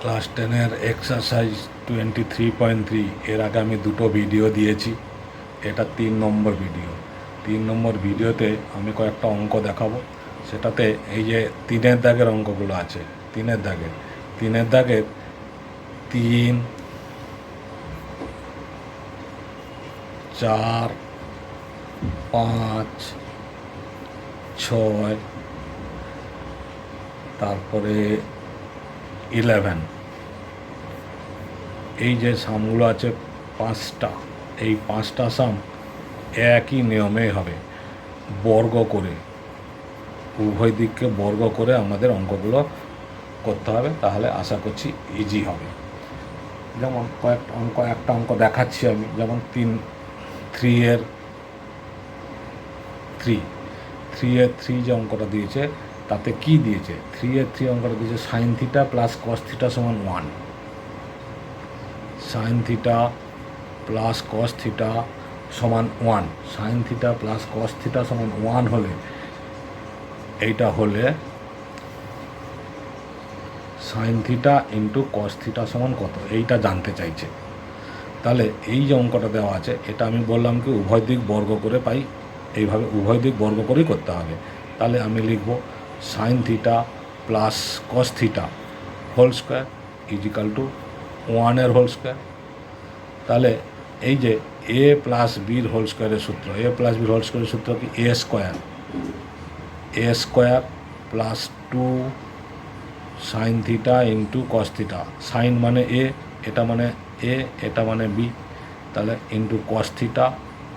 Class 10-এর exercise 23.3 এর আগে আমি দুটো ভিডিও দিয়েছি। এটা 3 নম্বর ভিডিও। 3 নম্বর ভিডিওতে আমি কয়েকটা অঙ্ক দেখাবো। সেটাতে এই যে 3-এর দাগের অঙ্কগুলো আছে, 3-এর দাগের 3, 4, 5, 6, তারপরে 11, এই যে সামগুলো আছে 5টা, এই 5টা সাম একই নিয়মেই হবে, বর্গ করে, উভয় দিককে বর্গ করে আমাদের অঙ্কগুলো করতে হবে। তাহলে আশা করছি ইজি হবে। যেমন একটা অঙ্ক দেখাচ্ছি আমি, যেমন 3-এর 3 যে অঙ্কটা দিয়েছে তাতে কি দিয়েছে, 3-এর 3 অঙ্কটা দিয়েছে sign theta plus cos theta সমান 1। Sine theta plus cos theta সমান 1। Sine theta plus cos theta সমান 1 হলে এইটা হলে sine theta into cos theta সমান কত, এইটা জানতে চাইছে। তাহলে এই যে অঙ্কটা দেওয়া আছে এটা আমি বললাম কি উভয় দিক বর্গ করে পাই, এইভাবে উভয় দিক বর্গ করেই করতে হবে। তাহলে আমি লিখব sine theta plus cos theta whole square is equal to 1-এর হোল স্কোয়ার। তাহলে এই যে এ প্লাস বির হোল স্কোয়ারের সূত্র, এ প্লাস বির হোল স্কোয়ারের সূত্র কি a square plus 2 sine theta into cos theta. Sine মানে এ, এটা মানে এ, এটা মানে বি, তাহলে into cos theta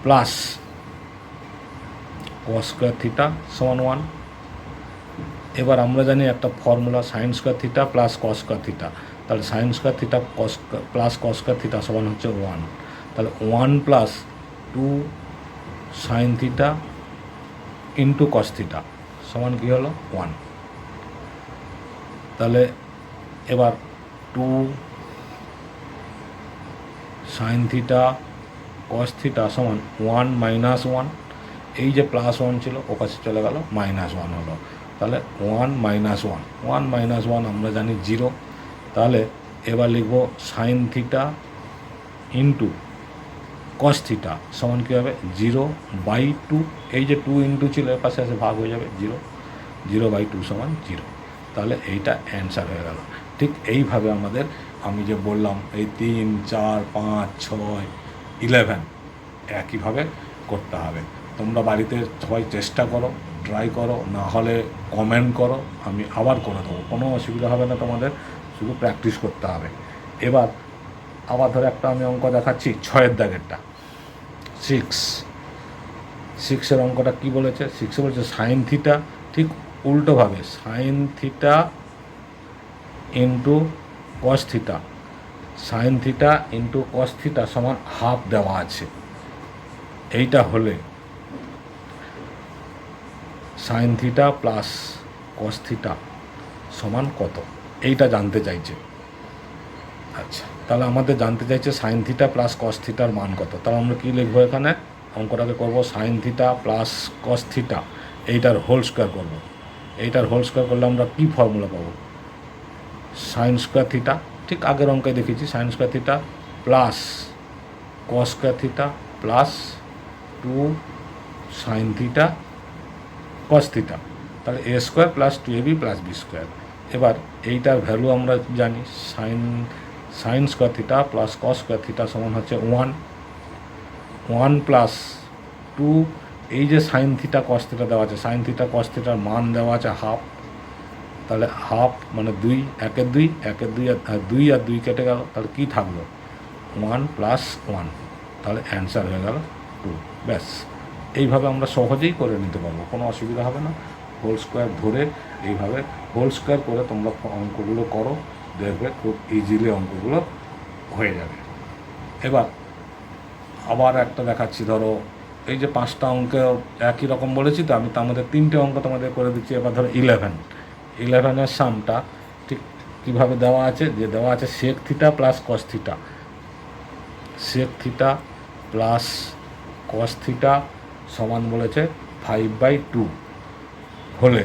plus cos square theta সমান 1। এবার আমরা জানি একটা formula sine square theta plus cos square theta, তাহলে sine square theta plus cos square theta সমান হচ্ছে 1। তাহলে 1 plus 2 sine theta into cos theta সমান কী হলো 1। তাহলে এবার 2 সাইন থিটা কস থিটা সমান 1 মাইনাস 1, এই যে প্লাস 1 ছিল ওপাশে চলে গেল মাইনাস 1 হলো। তাহলে 1 মাইনাস 1 আমরা জানি 0। তাহলে এবার লিখব sine theta into cos theta সমান কী হবে 0/2, এই যে 2 ইন্টু ছিল এর পাশে এসে ভাগ হয়ে যাবে 0/2 সমান 0। তাহলে এইটা অ্যান্সার হয়ে গেল। ঠিক এইভাবে আমাদের আমি যে বললাম এই 3, 4, 5, 6, 11 একইভাবে করতে হবে। তোমরা বাড়িতে সবাই চেষ্টা করো, ট্রাই করো, না হলে কমেন্ট করো, আমি আবার করে দেবো, কোনো অসুবিধা হবে না তোমাদের, শুধু প্র্যাকটিস করতে হবে। এবার আবার ধরে একটা আমি অঙ্ক দেখাচ্ছি 6-এর দাগেরটা, 6-এর অঙ্কটা কি বলেছে, 6-এ বলেছে সাইন থিটা, ঠিক উল্টোভাবে sine theta into cos theta, sine theta into cos theta সমান হাফ দেওয়া আছে। এইটা হলে sine theta plus cos theta সমান কত, এইটা জানতে চাইছে। আচ্ছা, তাহলে আমাদের জানতে চাইছে সাইন থিটা প্লাস কস থিটার মান কত। তাহলে আমরা কী লিখবো, এখানে অঙ্কটাকে করবো sine theta plus cos theta, এইটার হোল স্কোয়ার করবো। এইটার হোল স্কোয়ার করলে আমরা কী ফর্মুলা পাবো, সাইন স্কোয়ার থিটা, ঠিক আগের অঙ্কে দেখেছি, sine square theta plus cos square theta plus 2 sine theta cos theta, তাহলে a square plus 2ab plus b square. এবার এইটার ভ্যালু আমরা জানি, sine square theta plus cos square theta সমান হচ্ছে 1 প্লাস 2, এই যে সাইন থিটা কস থিটা দেওয়া আছে, সাইন থিটা কস থিটার মান দেওয়া আছে হাফ, তাহলে হাফ মানে 2, 1-এর 2, 1-এর 2 আর 2 আর 2 কেটে গেল, তাহলে কী থাকলো 1 প্লাস 1, তাহলে অ্যান্সার হয়ে গেল 2। ব্যাস, এইভাবে আমরা সহজেই করে নিতে পারবো, কোনো অসুবিধা হবে না। হোল স্কোয়ার ধরে এইভাবে হোল স্কোয়ার করে তোমরা অঙ্কগুলো করো, দেখবে খুব ইজিলি অঙ্কগুলো হয়ে যাবে। এবার আবার একটা দেখাচ্ছি, ধরো এই যে 5টা অঙ্ক একই রকম বলেছি তো আমি, তার মধ্যে 3টে অঙ্ক তোমাদের করে দিচ্ছি। এবার ধরো 11-এর সামটা ঠিক কীভাবে দেওয়া আছে, যে দেওয়া আছে sec theta plus cos theta, sec theta plus cos theta সমান বলেছে 5/2 হলে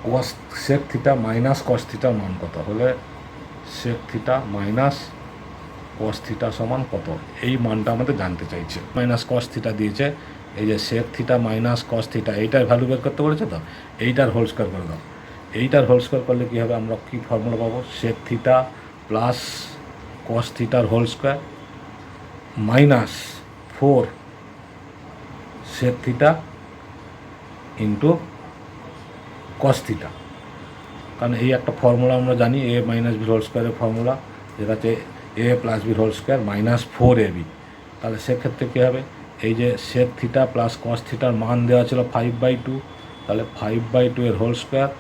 কস সেক থিটা মাইনাস কস থিটার মান কত হলে sec theta minus cos theta সমান কত, এই মানটা আমাদের জানতে চাইছে। মাইনাস কস থিটা দিয়েছে, এই যে sec theta minus cos theta এইটার ভ্যালু বের করতে বলেছে, তো এইটার হোল স্কোয়ার করে দাও। এইটার হোল স্কোয়ার করলে কী হবে, আমরা কী ফর্মুলা পাবো, সেক থিটা প্লাস কস থিটার whole square minus 4 sec theta into cos theta. কারণ এই একটা ফর্মুলা আমরা জানি, এ মাইনাস বি হোল স্কোয়ারের ফর্মুলা, যেটা হচ্ছে a plus b whole square minus 4ab। তাহলে সেক্ষেত্রে কী হবে, এই যে সেক থিটা প্লাস কস থিটার মান দেওয়া ছিল 5/2, তাহলে 5/2 এর whole square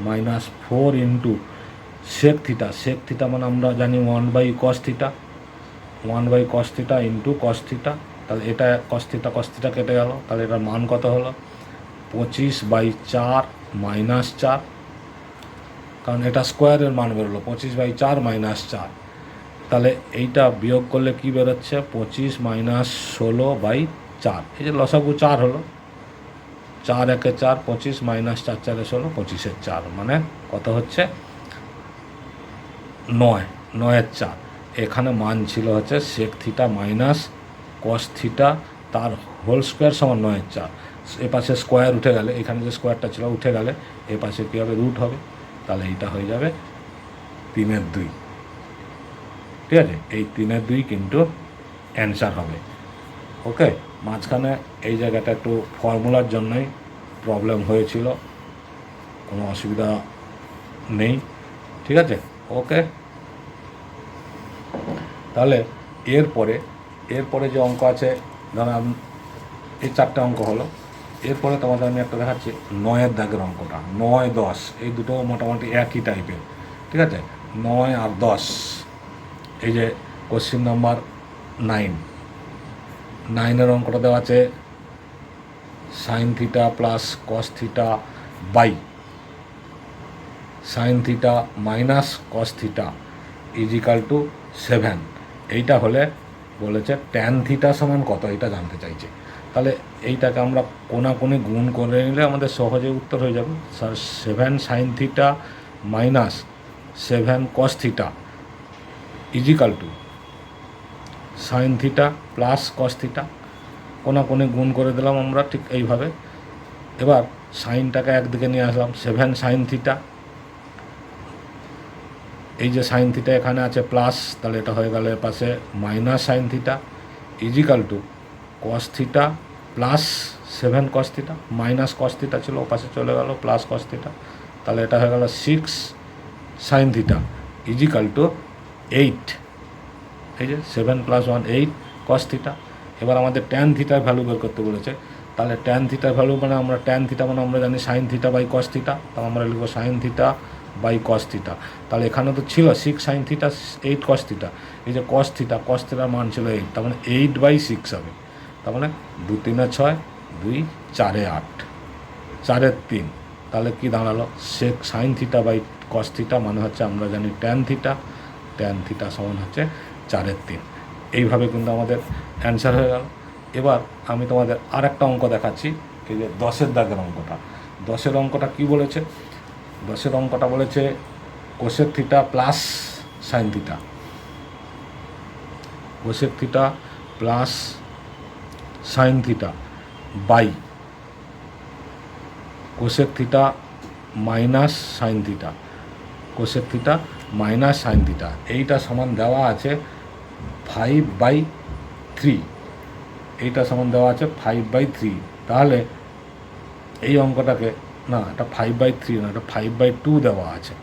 minus 4 into sec theta মানে আমরা জানি 1/cos theta, 1/cos theta into cos theta. তাহলে এটা কস থিটা কেটে গেল, তাহলে এটার মান কত হলো 25/4 মাইনাস 4, কারণ এটা স্কোয়ারের মান বেরোলো 25/4 মাইনাস 4। তাহলে এইটা বিয়োগ করলে কি বেরোচ্ছে 25 মাইনাস 16/4, এই যে লসাগু 4 হলো, 4 একে 4, 25 মাইনাস 4 4 16, 25-এর 4 মানে কত হচ্ছে 9, 9-এর 4। এখানে মান ছিল হচ্ছে sec theta minus cos theta তার হোল স্কোয়ার সমান 9-এর 4। এ পাশে স্কোয়ার উঠে গেলে, এখানে যে স্কোয়ারটা ছিল উঠে গেলে এ পাশে কী হবে, রুট হবে, তাহলে এইটা হয়ে যাবে 3/2। ঠিক আছে, এই 3/2 কিন্তু অ্যান্সার হবে। ওকে, মাঝখানে এই জায়গাটা একটু ফর্মুলার জন্যই প্রবলেম হয়েছিল, কোনো অসুবিধা নেই। ঠিক আছে, ওকে। তাহলে এরপরে যে অঙ্ক আছে, ধরুন এই 4টে অঙ্ক হলো, এরপরে তোমাদের আমি একটা দেখাচ্ছি 9-এর দাগের অঙ্কটা। 9, 10 এই দুটো মোটামুটি একই টাইপের। ঠিক আছে, 9 আর 10, এই যে কোশ্চিন নাম্বার 9-এর অঙ্কটা দেওয়া আছে sine theta plus cos theta by sine theta minus cos theta is equal to 7। এইটা হলে বলেছে ট্যান থিটা সমান কত, এটা জানতে চাইছে। তাহলে এইটাকে আমরা কোনাকুনি গুণ করে নিলে আমাদের সহজে উত্তর হয়ে যাবে। 7 sine theta minus 7 cos theta is equal to sine theta plus cos theta. কোনাকুনি গুণ করে দিলাম আমরা ঠিক এইভাবে। এবার সাইনটাকে একদিকে নিয়ে আসলাম, 7 সাইন থিটা, এই যে সাইন থিটা এখানে আছে প্লাস, তাহলে এটা হয়ে গেল এর পাশে minus sine theta is equal to cos theta plus 7 cos theta, minus cos theta ছিল ও পাশে চলে গেল প্লাস কস থিটা, তাহলে এটা হয়ে গেল 6 সাইন থিটা ইজিক্যাল টু 8। এই যে 7 + 1 8 কস থিটা। এবার আমাদের ট্যান থিটার ভ্যালু বের করতে বলেছে, তাহলে ট্যান থিটার ভ্যালু মানে আমরা ট্যান থিটা মানে আমরা জানি sine theta by cos theta, তাহলে আমরা লিখবো sine theta by cos theta. তাহলে এখানে তো ছিল 6 সাইন থিটা 8 কস থিটা, এই যে কস থিটার মান ছিল 8, তার মানে 8/6 হবে। তার মানে 2 3 6, 2 4 8, 4 3। তাহলে কি দাঁড়ালো, sec sine theta by cos theta মানে হচ্ছে আমরা জানি ট্যান থিটা সমান হচ্ছে 4 3। এইভাবে কিন্তু আমাদের অ্যান্সার হয়ে গেল। এবার আমি তোমাদের আর একটা অঙ্ক দেখাচ্ছি, এই যে 10-এর দাগের অঙ্কটা। 10-এর অঙ্কটা কী বলেছে, 10-এর অঙ্কটা বলেছে cosec theta plus sine theta, cosec theta plus sine theta by cosec theta minus sine theta, cosec theta minus sine theta. এইটা সমান দেওয়া আছে 5/3, এইটা সমান দেওয়া আছে 5/3। তাহলে এই অঙ্কটাকে, না এটা 5/3 না, এটা 5/2 দেওয়া আছে।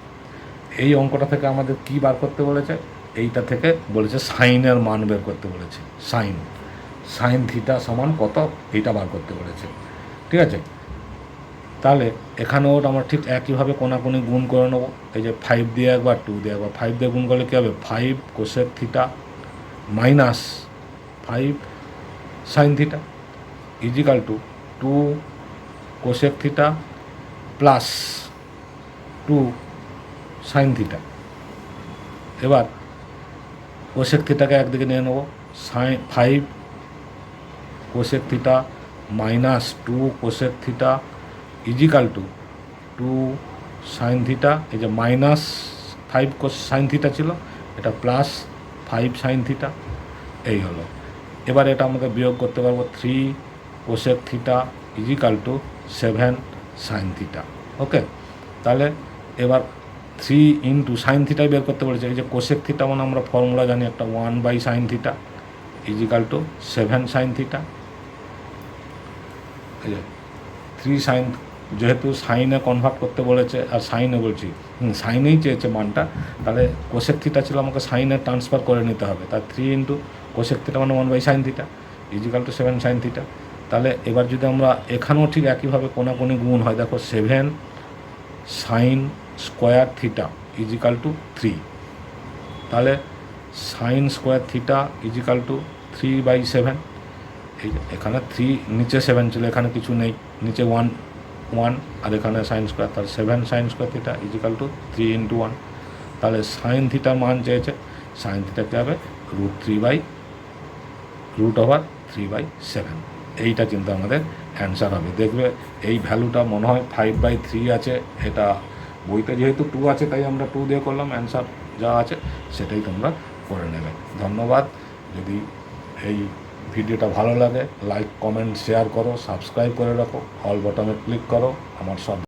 এই অঙ্কটা থেকে আমাদের কি বার করতে বলেছে, এইটা থেকে বলেছে সাইনের মান বের করতে বলেছে। সাইন থিটা সমান কত এইটা বার করতে বলেছে। ঠিক আছে, তাহলে এখানেও আমরা ঠিক একইভাবে কোনাকুনি গুণ করে নেবো। এই যে 5 দিয়ে একবার, 2 দিয়ে একবার, 5 দিয়ে গুণ করলে কী হবে 5 cosec theta minus 5 sine theta is equal to 2 cosec theta plus 2 sine theta. এবার কোসেক থিটাকে একদিকে নিয়ে নেবো, 5 cosec theta minus 2 cosec theta is equal to 2 sine theta, এই যে মাইনাস 5 সাইন থিটা ছিল, এটা প্লাস 5 সাইন থিটা, এই হলো। এবার এটা আমাদের বিয়োগ করতে পারবো 3 cosec theta is equal to 7 sine theta. Okay, তাহলে এবার 3 ইন্টু সাইন থিটাই বের করতে বলেছে। এই যে কোসেক থিটা মানে আমরা ফর্মুলা জানি একটা 1 sine theta is equal to 7 sine theta. এই যে 3 সাইন, যেহেতু সাইনে কনভার্ট করতে বলেছে আর সাইনে বলছি সাইনেই চেয়েছে মানটা, তাহলে কোসেক থিটা ছিল আমাকে সাইনে ট্রান্সফার করে নিতে হবে। তার 3 ইন্টু কোসেক থিটা মানে 1 sine theta is equal to 7 sine theta. তাহলে এবার যদি আমরা এখানেও ঠিক একইভাবে কোনাকুনি গুণ হয়, দেখো 7 sine square theta is equal to 3, তাহলে sine square theta is equal to 3/7। এই এখানে 3 নিচে 7 ছিল, এখানে কিছু নেই, নিচে 1 আর এখানে সাইন স্কোয়ার, তাহলে 7 sine square theta is equal to 3 into 1। তাহলে সাইন থিটার মান চেয়েছে, সাইন থিটা কী হবে √3/7। এইটা কিন্তু আমাদের অ্যান্সার হবে। দেখবে এই ভ্যালুটা মনে হয় 5/3 আছে, এটা বইতে যেহেতু 2 আছে তাই আমরা 2 দিয়ে করলাম, অ্যান্সার যা আছে সেটাই তোমরা করে নেবে। ধন্যবাদ। যদি এই ভিডিওটা ভালো লাগে লাইক কমেন্ট শেয়ার করো, সাবস্ক্রাইব করে রাখো, অল বটনে ক্লিক করো। আমার সব